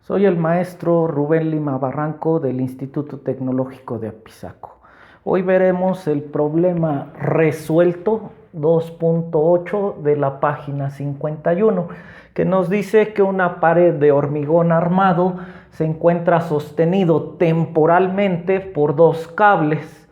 Soy el maestro Rubén Lima Barranco del Instituto Tecnológico de Apizaco. Hoy veremos el problema resuelto 2.8 de la página 51, que nos dice que una pared de hormigón armado se encuentra sostenido temporalmente por dos cables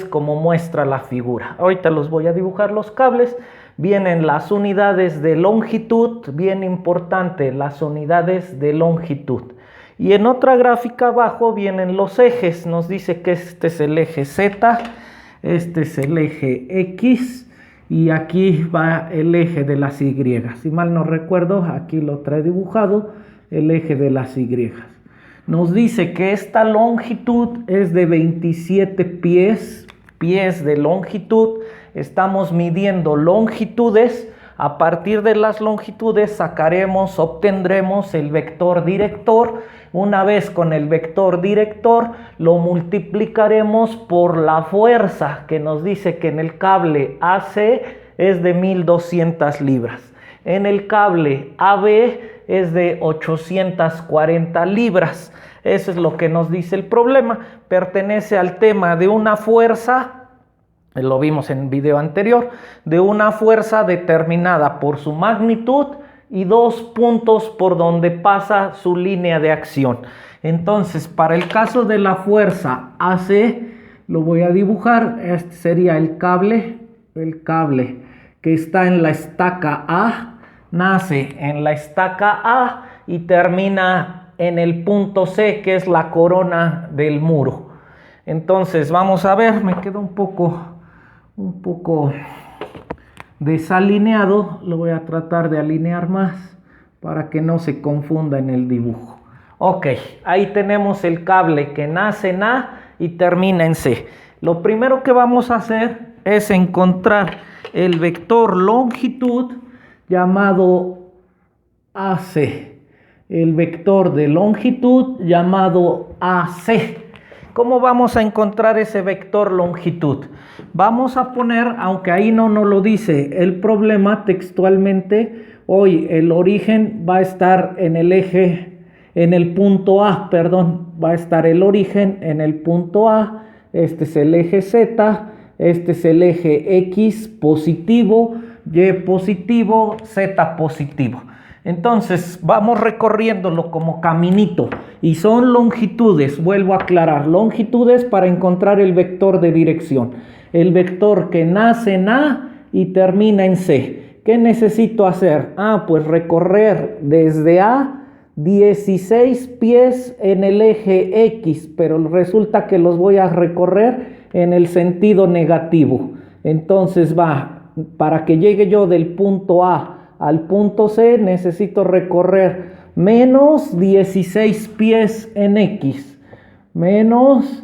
como muestra la figura. Ahorita los voy a dibujar los cables. Vienen las unidades de longitud, bien importante, las unidades de longitud. Y en otra gráfica abajo vienen los ejes. Nos dice que este es el eje Z, este es el eje X y aquí va el eje de las Y. Si mal no recuerdo, aquí lo trae dibujado el eje de las Y. Nos dice que esta longitud es de 27 pies de longitud. Estamos midiendo longitudes. A partir de las longitudes obtendremos el vector director. Una vez con el vector director lo multiplicaremos por la fuerza, que nos dice que en el cable AC es de 1200 libras. En el cable AB es de 840 libras. Eso es lo que nos dice el problema. Pertenece al tema de una fuerza, lo vimos en el video anterior, de una fuerza determinada por su magnitud y dos puntos por donde pasa su línea de acción. Entonces, para el caso de la fuerza AC, lo voy a dibujar. Este sería el cable que está en la estaca A, nace en la estaca A y termina en el punto C, que es la corona del muro. Entonces, vamos a ver, me quedo un poco desalineado. Lo voy a tratar de alinear más para que no se confunda en el dibujo. Ok, ahí tenemos el cable que nace en A y termina en C. Lo primero que vamos a hacer es encontrar el vector longitud llamado AC. El vector de longitud llamado AC. ¿Cómo vamos a encontrar ese vector longitud? Vamos a poner, aunque ahí no nos lo dice el problema textualmente, hoy el origen va a estar en el eje, en el punto A, va a estar el origen en el punto A. Este es el eje Z, este es el eje X positivo, Y positivo, Z positivo. Entonces vamos recorriéndolo como caminito y son longitudes, vuelvo a aclarar, longitudes para encontrar el vector de dirección, el vector que nace en A y termina en C. ¿Qué necesito hacer? Pues recorrer desde A 16 pies en el eje X, pero resulta que los voy a recorrer en el sentido negativo. Entonces para que llegue yo del punto A al punto C, necesito recorrer menos 16 pies en X. Menos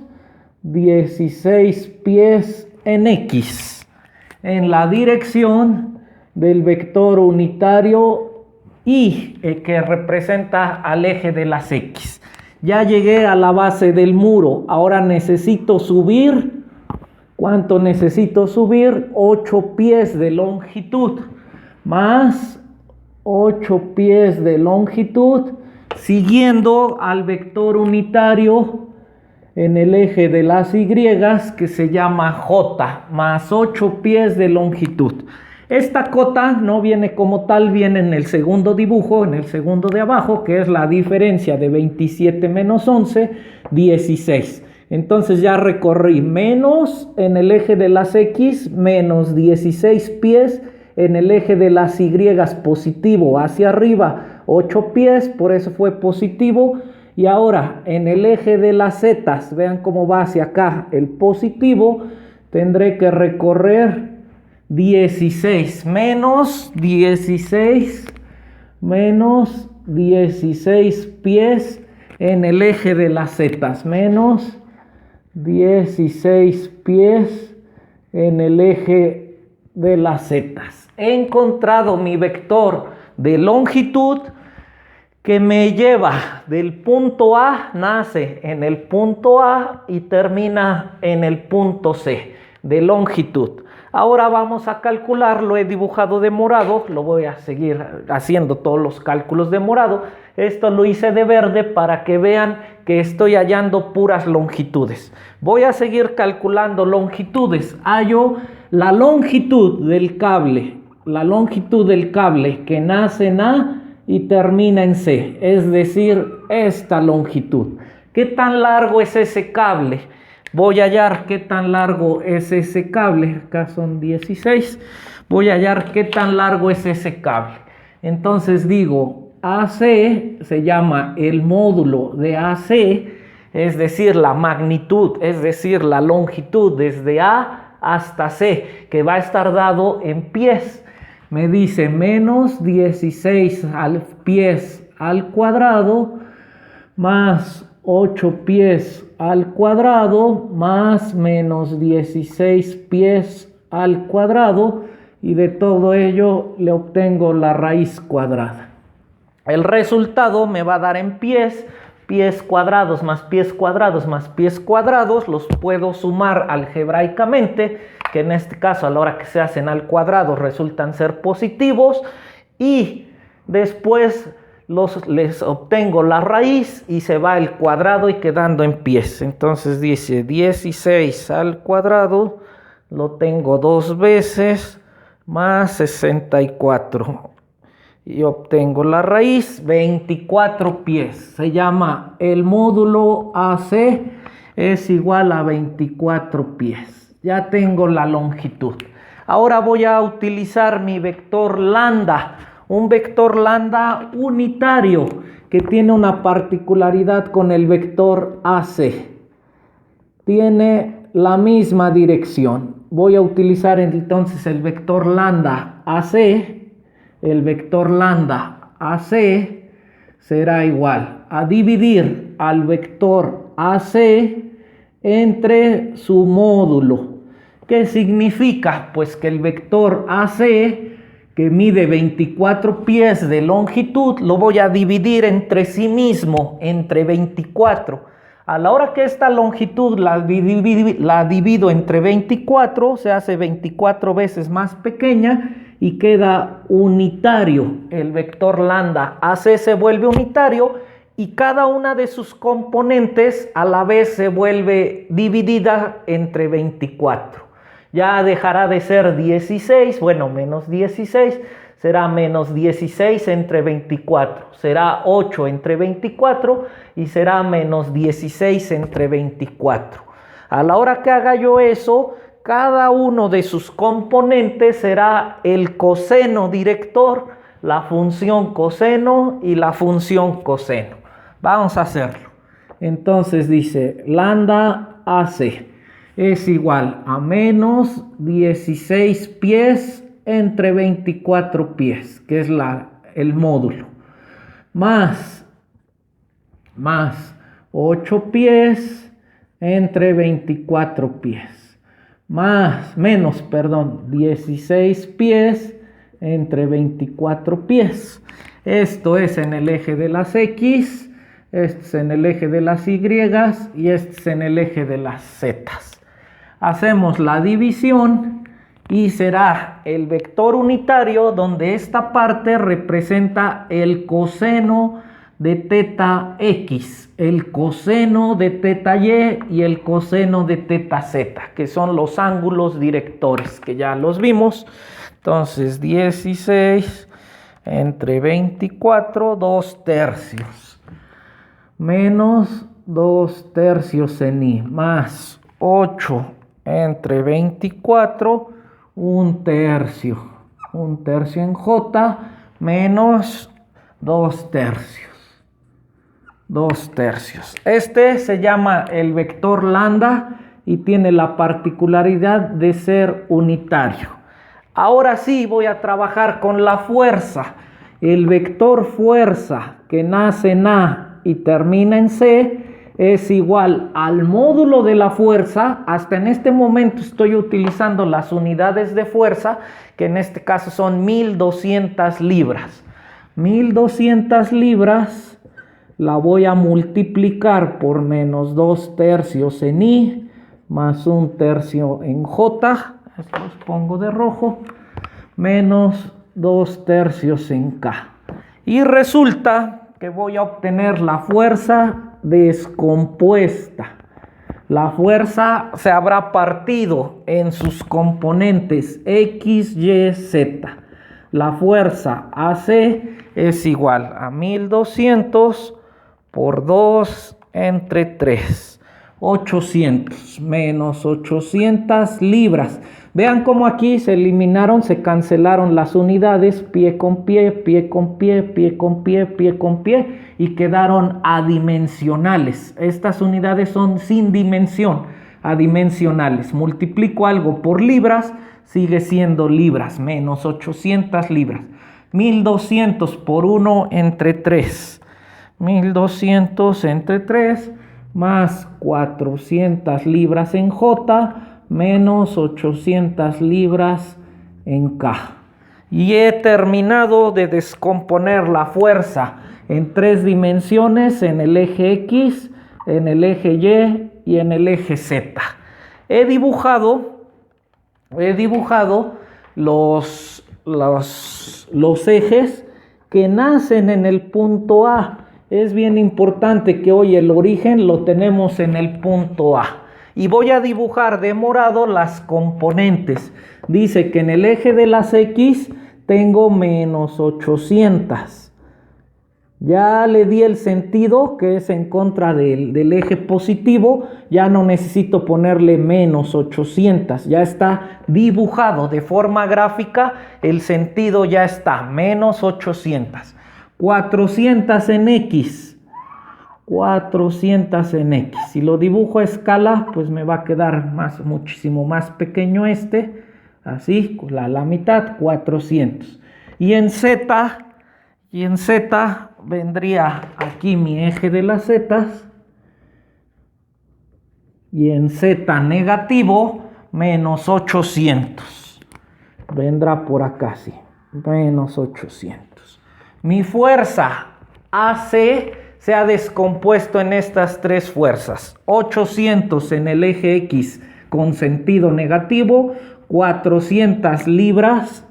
16 pies en X. En la dirección del vector unitario Y, que representa al eje de las X. Ya llegué a la base del muro. Ahora necesito subir. ¿Cuánto necesito subir? 8 pies de longitud. Más 8 pies de longitud, siguiendo al vector unitario en el eje de las Y, que se llama J, más 8 pies de longitud. Esta cota no viene como tal, viene en el segundo dibujo, en el segundo de abajo, que es la diferencia de 27 menos 11, 16. Entonces ya recorrí menos en el eje de las X, menos 16 pies, en el eje de las Y positivo hacia arriba 8 pies, por eso fue positivo. Y ahora en el eje de las Z, vean cómo va hacia acá el positivo, tendré que recorrer 16 menos 16 pies en el eje de las Z, menos 16 pies en el eje de las Z. He encontrado mi vector de longitud que me lleva del punto A, nace en el punto A y termina en el punto C de longitud. Ahora vamos a calcular, lo he dibujado de morado, lo voy a seguir haciendo todos los cálculos de morado. Esto lo hice de verde para que vean que estoy hallando puras longitudes. Voy a seguir calculando longitudes. Hallo la longitud del cable que nace en A y termina en C, es decir, esta longitud. ¿Qué tan largo es ese cable? Voy a hallar qué tan largo es ese cable. Acá son 16. Voy a hallar qué tan largo es ese cable. Entonces digo, AC se llama el módulo de AC, es decir, la magnitud, es decir, la longitud desde A hasta C, que va a estar dado en pies. Me dice menos 16 pies al cuadrado más 8 pies al cuadrado más menos 16 pies al cuadrado, y de todo ello le obtengo la raíz cuadrada. El resultado me va a dar en pies cuadrados más pies cuadrados más pies cuadrados, los puedo sumar algebraicamente, que en este caso a la hora que se hacen al cuadrado resultan ser positivos, y después les obtengo la raíz y se va el cuadrado y quedando en pies. Entonces dice 16 al cuadrado, lo tengo 2 veces, más 64. Y obtengo la raíz, 24 pies. Se llama el módulo AC, es igual a 24 pies. Ya tengo la longitud. Ahora voy a utilizar mi vector lambda. Un vector lambda unitario que tiene una particularidad con el vector AC. Tiene la misma dirección. Voy a utilizar entonces el vector lambda AC. El vector lambda AC será igual a dividir al vector AC entre su módulo. ¿Qué significa? Pues que el vector AC, que mide 24 pies de longitud, lo voy a dividir entre sí mismo, entre 24. A la hora que esta longitud la divido entre 24, se hace 24 veces más pequeña y queda unitario. El vector lambda AC se vuelve unitario y cada una de sus componentes a la vez se vuelve dividida entre 24. Ya dejará de ser 16, bueno, menos 16, será menos 16 entre 24, será 8 entre 24 y será menos 16 entre 24. A la hora que haga yo eso, cada uno de sus componentes será el coseno director, la función coseno y la función coseno. Vamos a hacerlo. Entonces dice lambda AC es igual a menos 16 pies entre 24 pies, que es el módulo, más 8 pies entre 24 pies, menos 16 pies entre 24 pies. Esto es en el eje de las X, este es en el eje de las Y y este es en el eje de las Z. Hacemos la división y será el vector unitario donde esta parte representa el coseno de teta X, el coseno de teta Y y el coseno de teta Z, que son los ángulos directores, que ya los vimos. Entonces 16 entre 24, 2 tercios, menos 2 tercios en Y, más 8 entre 24, 1 tercio en J, menos 2 tercios. 2 tercios. Este se llama el vector lambda y tiene la particularidad de ser unitario. Ahora sí voy a trabajar con la fuerza. El vector fuerza que nace en A y termina en C es igual al módulo de la fuerza. Hasta en este momento estoy utilizando las unidades de fuerza, que en este caso son 1200 libras. 1200 libras la voy a multiplicar por menos 2 tercios en I, más 1 tercio en J, los pongo de rojo, menos 2/3 en K. Y resulta que voy a obtener la fuerza descompuesta. La fuerza se habrá partido en sus componentes X, Y, Z. La fuerza AC es igual a 1200 por 2 entre 3. 800 menos 800 libras. Vean cómo aquí se eliminaron, se cancelaron las unidades, pie con pie, pie con pie, pie con pie, pie con pie, y quedaron adimensionales. Estas unidades son sin dimensión, adimensionales. Multiplico algo por libras, sigue siendo libras, menos 800 libras. 1200 por 1 entre 3. 1200 entre 3 más 400 libras en J menos 800 libras en K. Y he terminado de descomponer la fuerza en 3 dimensiones, en el eje X, en el eje Y y en el eje Z. He dibujado los ejes que nacen en el punto A. Es bien importante que hoy el origen lo tenemos en el punto A. Y voy a dibujar de morado las componentes. Dice que en el eje de las X tengo menos 800. Ya le di el sentido, que es en contra del eje positivo. Ya no necesito ponerle menos 800. Ya está dibujado de forma gráfica. El sentido ya está, menos 800. 400 en X. 400 en X. Si lo dibujo a escala, pues me va a quedar muchísimo más pequeño así, la mitad, 400. Y en Z vendría aquí mi eje de las Zetas. Y en Z negativo, menos 800. Vendrá por acá, sí, menos 800. Mi fuerza AC se ha descompuesto en estas 3 fuerzas. 800 en el eje X con sentido negativo, 400 libras,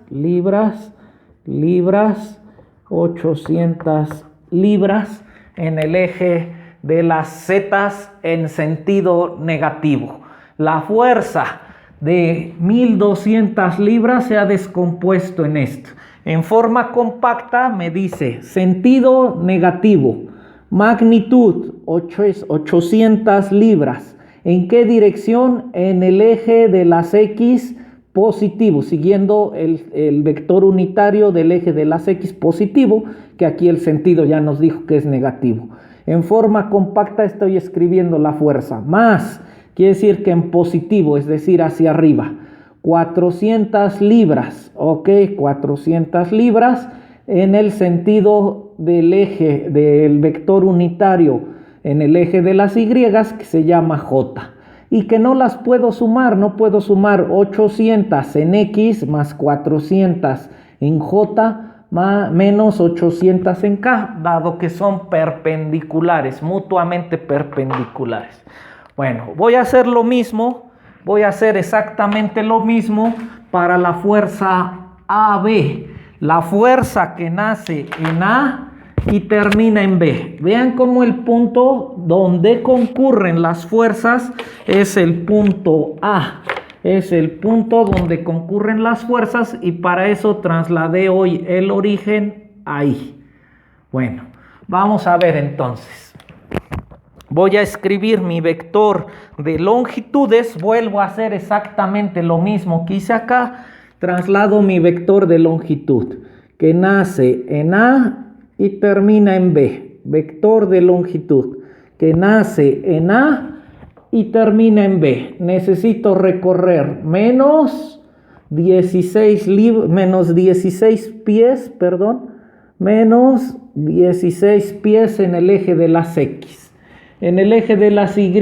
800 libras en el eje de las Zetas en sentido negativo. La fuerza de 1200 libras se ha descompuesto en esto. En forma compacta me dice sentido negativo, magnitud 800 libras. ¿En qué dirección? En el eje de las X positivo, siguiendo el vector unitario del eje de las X positivo, que aquí el sentido ya nos dijo que es negativo. En forma compacta estoy escribiendo la fuerza, más, quiere decir que en positivo, es decir, hacia arriba. 400 libras, ok, 400 libras en el sentido del eje, del vector unitario en el eje de las Y, que se llama J. Y que no las puedo sumar, no puedo sumar 800 en X más 400 en J menos 800 en K, dado que son perpendiculares, mutuamente perpendiculares. Bueno, voy a hacer lo mismo. Voy a hacer exactamente lo mismo para la fuerza AB. La fuerza que nace en A y termina en B. Vean cómo el punto donde concurren las fuerzas es el punto A. Es el punto donde concurren las fuerzas y para eso trasladé hoy el origen ahí. Bueno, vamos a ver entonces. Voy a escribir mi vector de longitudes, vuelvo a hacer exactamente lo mismo que hice acá, traslado mi vector de longitud, que nace en A y termina en B. Vector de longitud, que nace en A y termina en B. Necesito recorrer menos 16 pies, menos 16 pies en el eje de las X. En el eje de las Y,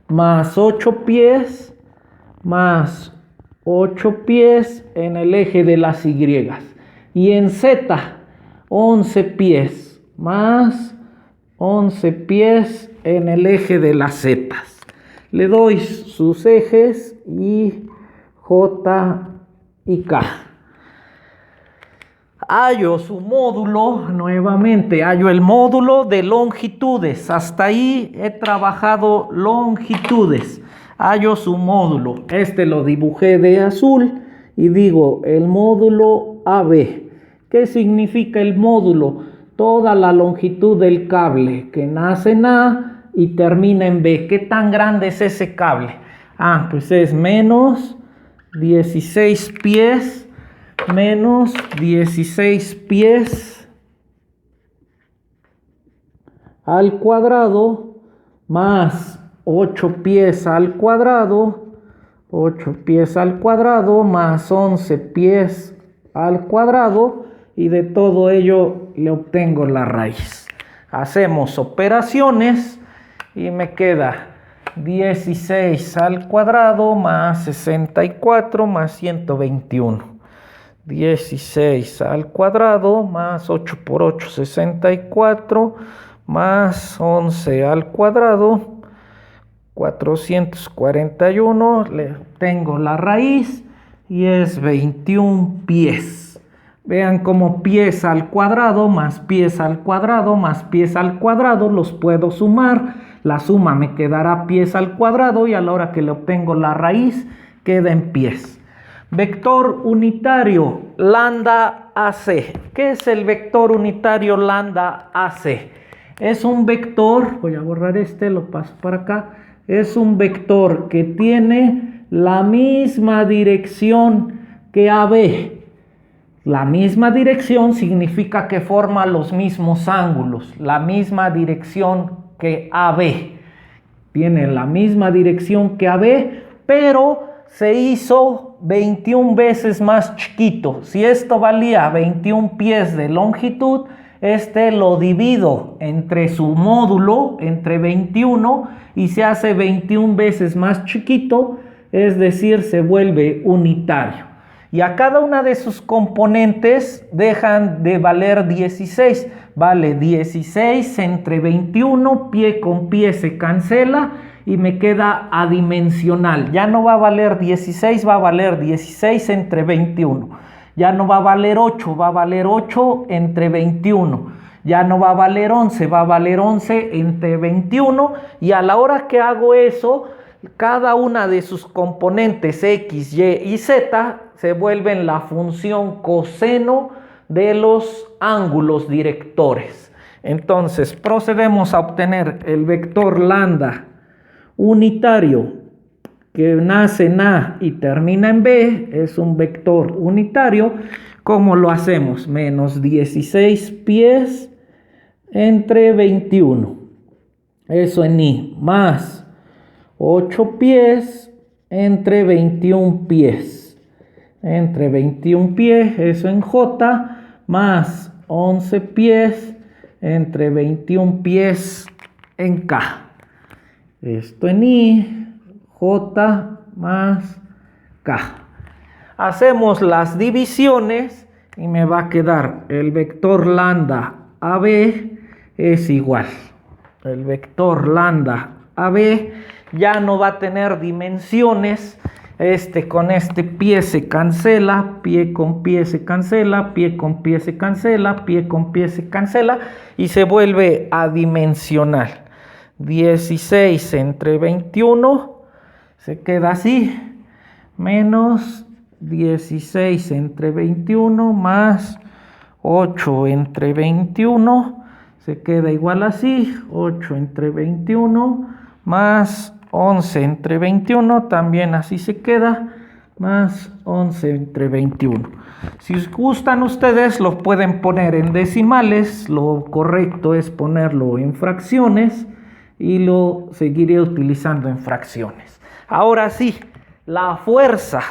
más 8 pies, más 8 pies en el eje de las Y. Y en Z, 11 pies, más 11 pies en el eje de las Z. Le doy sus ejes y J y K. Hallo su módulo, nuevamente hallo el módulo de longitudes. Hasta ahí he trabajado longitudes. Hallo su módulo. Este lo dibujé de azul y digo el módulo AB. ¿Qué significa el módulo? Toda la longitud del cable que nace en A y termina en B. ¿Qué tan grande es ese cable? Pues es menos 16 pies menos 16 pies al cuadrado más 8 pies al cuadrado, 8 pies al cuadrado más 11 pies al cuadrado, y de todo ello le obtengo la raíz. Hacemos operaciones y me queda 16 al cuadrado más 64 más 121. 16 al cuadrado más 8 por 8, 64, más 11 al cuadrado, 441, le obtengo la raíz y es 21 pies. Vean cómo pies al cuadrado más pies al cuadrado más pies al cuadrado los puedo sumar. La suma me quedará pies al cuadrado y a la hora que le obtengo la raíz queda en pies. Vector unitario lambda AC. ¿Qué es el vector unitario lambda AC? Es un vector, voy a borrar lo paso para acá. Es un vector que tiene la misma dirección que AB. La misma dirección significa que forma los mismos ángulos. La misma dirección que AB. Tiene la misma dirección que AB, pero se hizo 21 veces más chiquito. Si esto valía 21 pies de longitud, lo divido entre su módulo, entre 21, y se hace 21 veces más chiquito, es decir, se vuelve unitario. Y a cada una de sus componentes dejan de valer 16. Vale 16 entre 21, pie con pie se cancela y me queda adimensional. Ya no va a valer 16, va a valer 16 entre 21. Ya no va a valer 8, va a valer 8 entre 21. Ya no va a valer 11, va a valer 11 entre 21. Y a la hora que hago eso, cada una de sus componentes X, Y y Z se vuelven la función coseno de los ángulos directores. Entonces procedemos a obtener el vector lambda unitario que nace en A y termina en B. Es un vector unitario. ¿Cómo lo hacemos? Menos 16 pies entre 21. Eso en I. Más 8 pies entre 21 pies. Entre 21 pies, eso en J, más 11 pies entre 21 pies en K. Esto en I, J más K. Hacemos las divisiones y me va a quedar el vector lambda AB es igual. El vector lambda AB ya no va a tener dimensiones. Con este pie se cancela, pie con pie se cancela, pie con pie se cancela, pie con pie se cancela y se vuelve adimensional. 16 entre 21 se queda así, menos 16 entre 21 más 8 entre 21 se queda igual así, 8 entre 21 más 11 entre 21, también así se queda, más 11 entre 21. Si os gustan ustedes, lo pueden poner en decimales. Lo correcto es ponerlo en fracciones y lo seguiré utilizando en fracciones. Ahora sí, la fuerza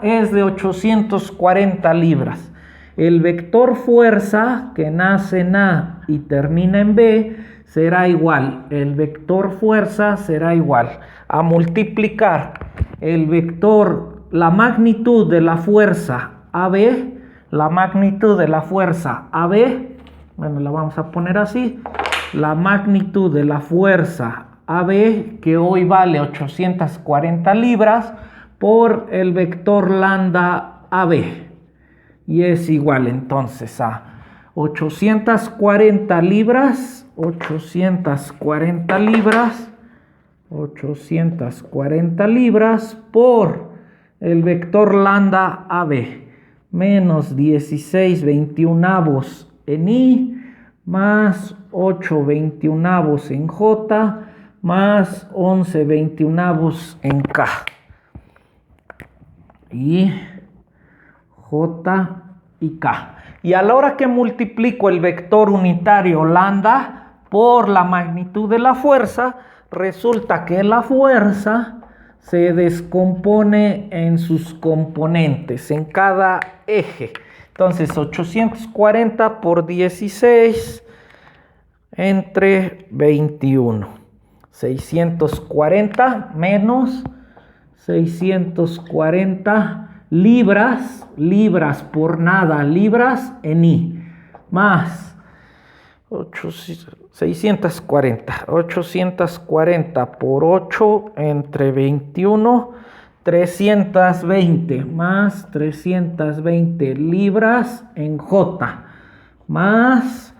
es de 840 libras. El vector fuerza que nace en A y termina en B será igual, el vector fuerza será igual a multiplicar el vector, la magnitud de la fuerza AB, la magnitud de la fuerza AB, bueno, la vamos a poner así, la magnitud de la fuerza AB, que hoy vale 840 libras, por el vector lambda AB. Y es igual entonces a 840 libras, 840 libras por el vector lambda AB, menos 16 veintiunavos en I, más 8 veintiunavos en J, más 11 veintiunavos en K. Y J y K. Y a la hora que multiplico el vector unitario lambda por la magnitud de la fuerza, resulta que la fuerza se descompone en sus componentes, en cada eje. Entonces, 840 por 16 entre 21. 640 menos 640 libras por nada, libras en I, más 840 por 8 entre 21, 320 más 320 libras en J, más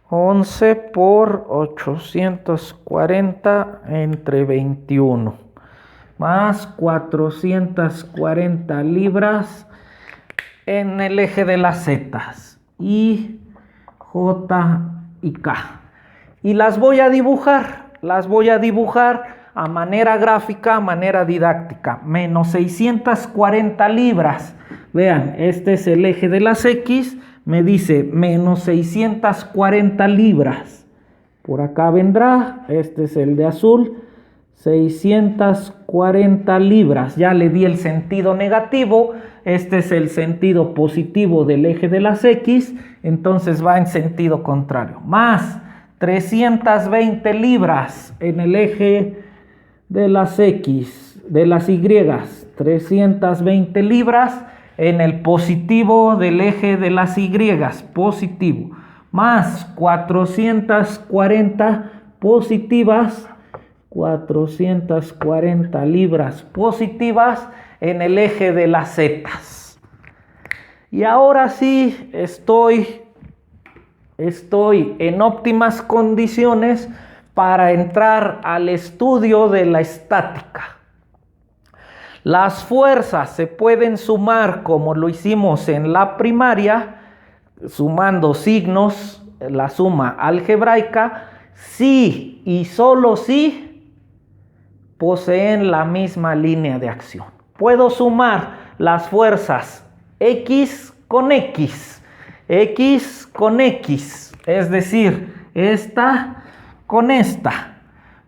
11 por 840 entre 21, más 440 libras en el eje de las zetas, I, J y K. Y las voy a dibujar a manera gráfica, a manera didáctica. Menos 640 libras. Vean, este es el eje de las X, me dice menos 640 libras. Por acá vendrá, este es el de azul, 640 libras. Ya le di el sentido negativo, este es el sentido positivo del eje de las X, entonces va en sentido contrario. Más 320 libras en el eje de las X, de las Y, 320 libras en el positivo del eje de las Y, positivo, más 440 positivas, 440 libras positivas en el eje de las zetas. Y ahora sí estoy en óptimas condiciones para entrar al estudio de la estática. Las fuerzas se pueden sumar como lo hicimos en la primaria, sumando signos, la suma algebraica, si y solo si poseen la misma línea de acción. Puedo sumar las fuerzas X con X, X con X, es decir, esta con esta.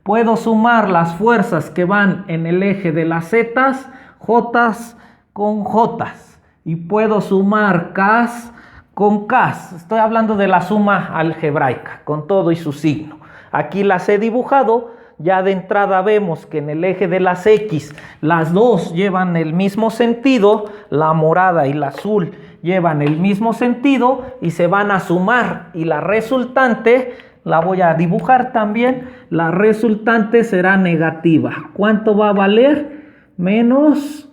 Puedo sumar las fuerzas que van en el eje de las zetas, Jotas con Jotas. Y puedo sumar Ks con Ks. Estoy hablando de la suma algebraica, con todo y su signo. Aquí las he dibujado. Ya de entrada vemos que en el eje de las X las dos llevan el mismo sentido, la morada y la azul llevan el mismo sentido y se van a sumar, y la resultante la voy a dibujar también. La resultante será negativa. ¿Cuánto va a valer? Menos,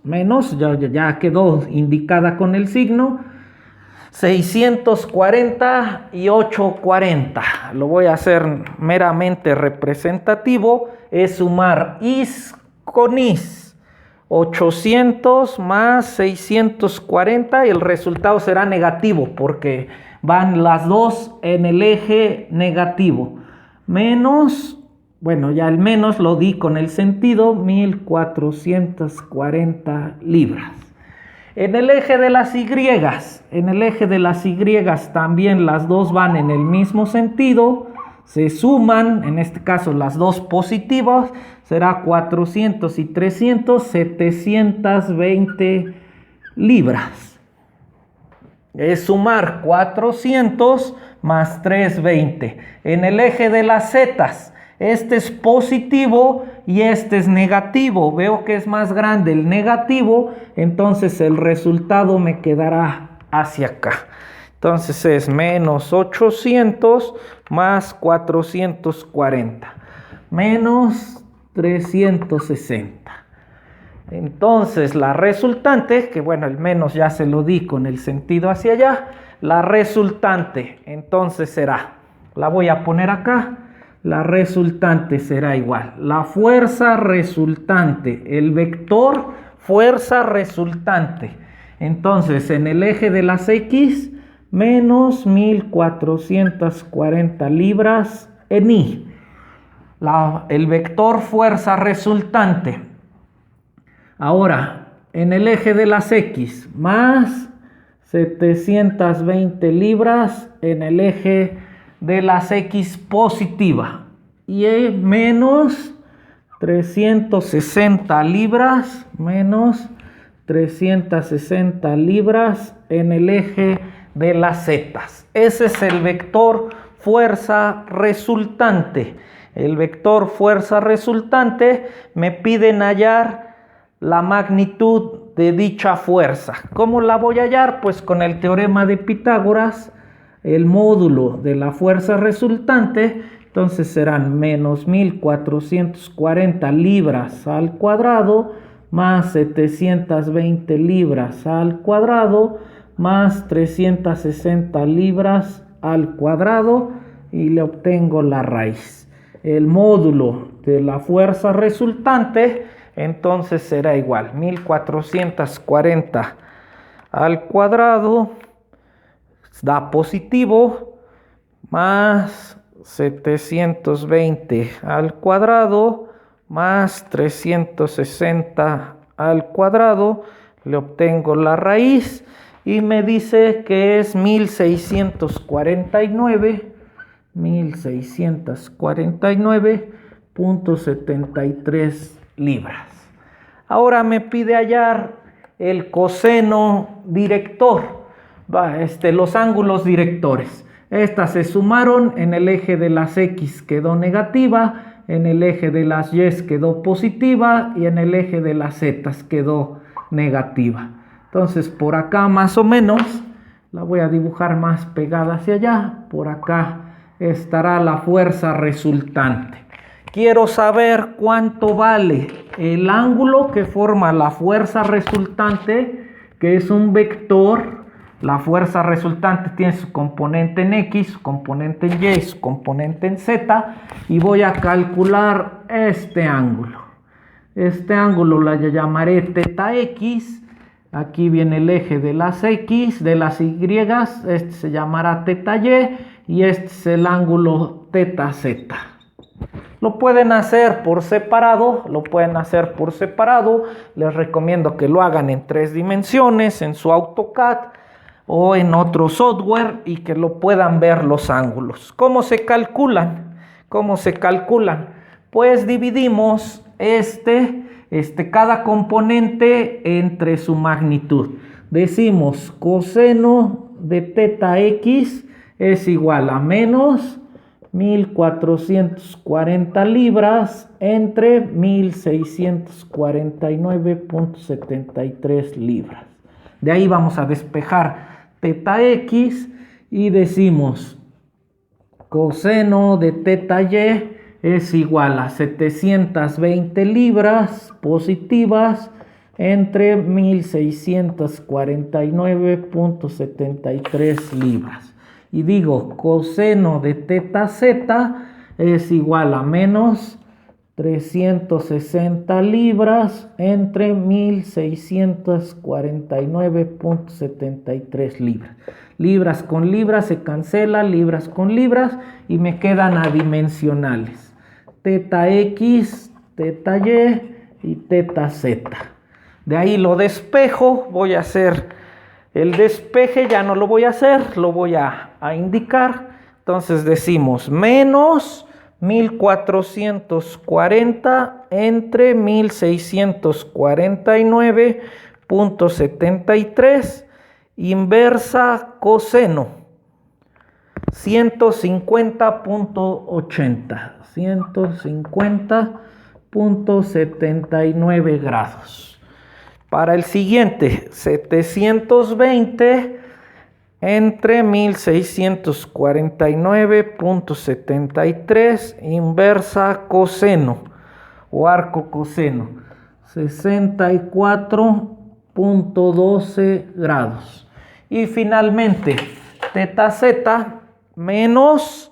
ya quedó indicada con el signo, 640 y 840. Lo voy a hacer meramente representativo. Es sumar Is con Is. 800 más 640 y el resultado será negativo porque van las dos en el eje negativo. Menos, bueno, ya el menos lo di con el sentido, 1440 libras. En el eje de las Y, también las dos van en el mismo sentido, se suman, en este caso las dos positivas, será 400 y 300, 720 libras. Es sumar 400 más 320. En el eje de las zetas, este es positivo y este es negativo. Veo que es más grande el negativo, entonces el resultado me quedará hacia acá. Entonces es menos 800 más 440. menos 360. Entonces la resultante, que bueno, el menos ya se lo di con el sentido hacia allá, la resultante entonces será, la voy a poner acá, la resultante será igual, la fuerza resultante, el vector fuerza resultante, entonces en el eje de las X, menos 1440 libras en Y. El vector fuerza resultante. Ahora, en el eje de las X, más 720 libras en el eje de las X positiva. Y menos 360 libras, menos 360 libras en el eje de las Z. Ese es el vector fuerza resultante. El vector fuerza resultante me piden hallar la magnitud de dicha fuerza. ¿Cómo la voy a hallar? Pues con el teorema de Pitágoras, el módulo de la fuerza resultante, entonces serán menos 1440 libras al cuadrado, más 720 libras al cuadrado, más 360 libras al cuadrado, y le obtengo la raíz. El módulo de la fuerza resultante entonces será igual 1440 al cuadrado da positivo, más 720 al cuadrado más 360 al cuadrado, le obtengo la raíz y me dice que es 1649.73 libras. Ahora me pide hallar el coseno director, los ángulos directores. Estas se sumaron, en el eje de las X quedó negativa, en el eje de las Y quedó positiva y en el eje de las Z quedó negativa. Entonces por acá más o menos, la voy a dibujar más pegada hacia allá, por acá estará la fuerza resultante. Quiero saber cuánto vale el ángulo que forma la fuerza resultante, que es un vector. La fuerza resultante tiene su componente en X, su componente en Y y su componente en Z. Y voy a calcular este ángulo. Este ángulo lo llamaré teta X. Aquí viene el eje de las X, de las Y. Este se llamará teta Y. Y este es el ángulo teta Z. Lo pueden hacer por separado, Les recomiendo que lo hagan en 3 dimensiones, en su AutoCAD o en otro software, y que lo puedan ver los ángulos. ¿Cómo se calculan? Pues dividimos cada componente entre su magnitud. Decimos coseno de teta X es igual a menos 1440 libras entre 1649.73 libras. De ahí vamos a despejar teta X y decimos coseno de teta Y es igual a 720 libras positivas entre 1649.73 libras. Y digo, coseno de teta Z es igual a menos 360 libras entre 1649.73 libras. Libras con libras se cancela, libras con libras, y me quedan adimensionales. Teta X, teta Y y teta Z. De ahí lo despejo, voy a hacer el despeje, ya no lo voy a hacer, lo voy a indicar. Entonces decimos menos 1440 entre 1649.73 inversa coseno 150.79 grados. Para el siguiente, 720 entre 1649.73 inversa coseno o arco coseno, 64.12 grados. Y finalmente, teta z menos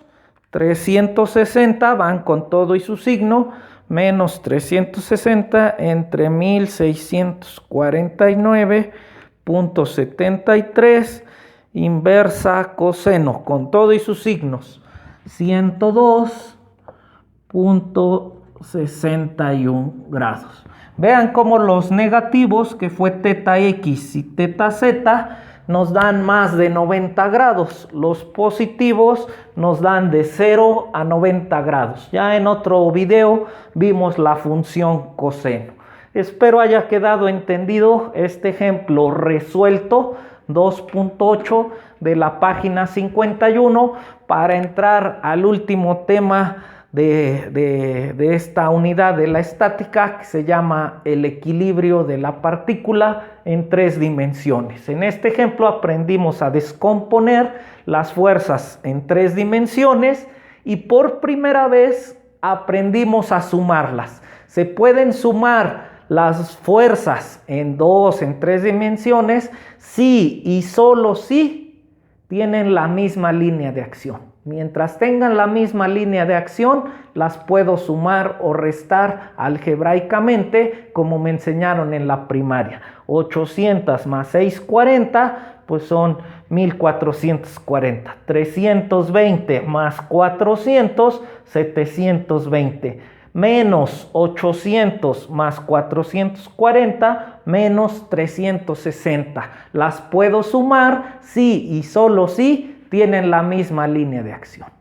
360, van con todo y su signo, menos 360 entre 1649.73 inversa coseno, con todo y sus signos, 102.61 grados. Vean cómo los negativos, que fue teta x y teta z, nos dan más de 90 grados. Los positivos nos dan de 0 a 90 grados. Ya en otro video vimos la función coseno. Espero haya quedado entendido este ejemplo resuelto 2.8 de la página 51 para entrar al último tema de esta unidad de la estática, que se llama el equilibrio de la partícula en 3 dimensiones. En este ejemplo aprendimos a descomponer las fuerzas en 3 dimensiones y por primera vez aprendimos a sumarlas. Se pueden sumar las fuerzas en 3 dimensiones si y solo si tienen la misma línea de acción. Mientras tengan la misma línea de acción, las puedo sumar o restar algebraicamente, como me enseñaron en la primaria. 800 más 640, pues son 1440. 320 más 400, 720. Menos 800 más 440, menos 360. Las puedo sumar si y solo si tienen la misma línea de acción.